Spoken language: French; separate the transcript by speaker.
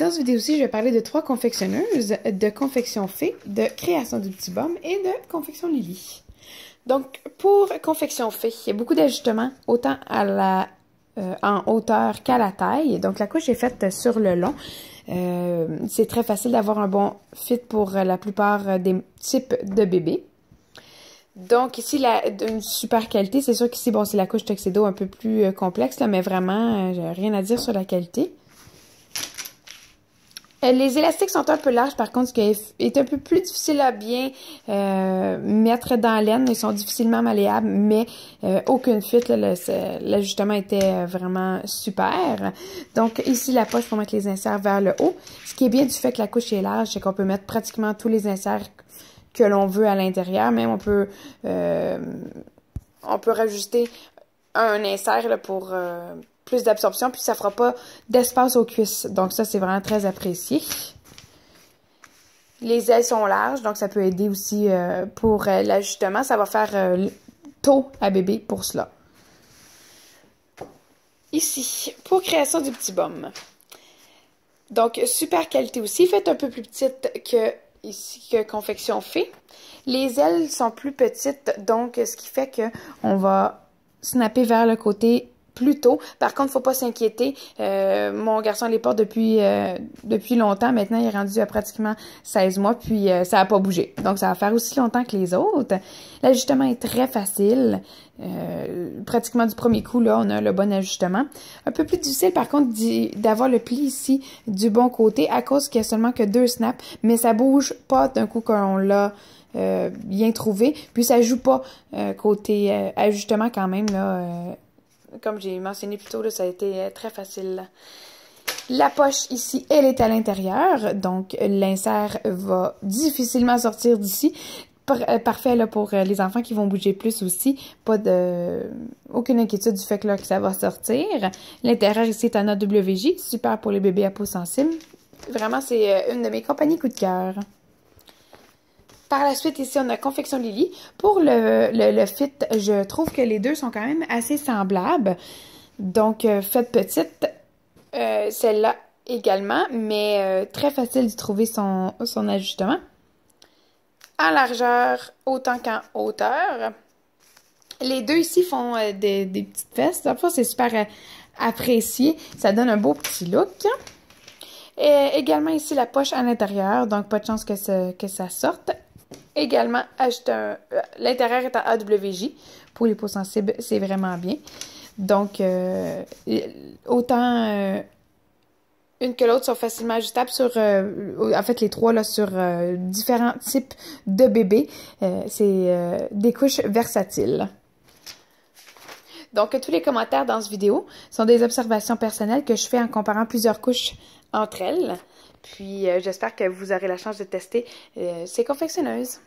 Speaker 1: Dans cette vidéo-ci, je vais parler de 3 confectionneuses, de confection Fée, de création du petit baume et de confection Lily. Donc, pour confection Fée, il y a beaucoup d'ajustements, autant en hauteur qu'à la taille. Donc, la couche est faite sur le long. C'est très facile d'avoir un bon fit pour la plupart des types de bébés. Donc, ici, une super qualité. C'est sûr qu'ici, bon, c'est la couche Tuxedo un peu plus complexe, là, mais vraiment, j'ai rien à dire sur la qualité. Les élastiques sont un peu larges, par contre, ce qui est un peu plus difficile à bien mettre dans l'aine. Ils sont difficilement malléables, mais aucune fuite. L'ajustement était vraiment super. Donc, ici, la poche pour mettre les inserts vers le haut. Ce qui est bien du fait que la couche est large, c'est qu'on peut mettre pratiquement tous les inserts que l'on veut à l'intérieur. Même, on peut rajouter un insert là, pour plus d'absorption, puis ça fera pas d'espace aux cuisses. Donc ça, c'est vraiment très apprécié. Les ailes sont larges, donc ça peut aider aussi pour l'ajustement. Ça va faire tôt à bébé pour cela. Ici, pour création du petit baume. Donc, super qualité aussi. Faites un peu plus petite que ici, que confection Fée. Les ailes sont plus petites, donc ce qui fait que on va snapper vers le côté plus tôt. Par contre, faut pas s'inquiéter. Mon garçon les porte depuis longtemps. Maintenant, il est rendu à pratiquement 16 mois, puis ça a pas bougé. Donc, ça va faire aussi longtemps que les autres. L'ajustement est très facile. Pratiquement du premier coup, là, on a le bon ajustement. Un peu plus difficile, par contre, d'avoir le pli ici du bon côté, à cause qu'il y a seulement que 2 snaps, mais ça bouge pas d'un coup qu'on l'a bien trouvé. Puis, ça joue pas côté ajustement quand même, là. Comme j'ai mentionné plus tôt, là, ça a été très facile. La poche ici, elle est à l'intérieur, donc l'insert va difficilement sortir d'ici. Parfait là, pour les enfants qui vont bouger plus aussi. Aucune inquiétude du fait que, là, que ça va sortir. L'intérieur ici est en AWJ, super pour les bébés à peau sensible. Vraiment, c'est une de mes compagnies coup de cœur. Par la suite, ici, on a confection Lily. Pour le fit, je trouve que les deux sont quand même assez semblables. Donc, faites petite. Celle-là également, mais très facile de trouver son ajustement. En largeur, autant qu'en hauteur. Les deux ici font des petites fesses. Parfois, c'est super apprécié. Ça donne un beau petit look. Et également ici, la poche à l'intérieur. Donc, pas de chance que ça sorte. Également, l'intérieur est en AWJ. Pour les peaux sensibles, c'est vraiment bien. Donc, autant une que l'autre sont facilement ajustables sur, en fait, les trois, là, sur différents types de bébés. C'est des couches versatiles. Donc, tous les commentaires dans cette vidéo sont des observations personnelles que je fais en comparant plusieurs couches entre elles. Puis, j'espère que vous aurez la chance de tester ces confectionneuses.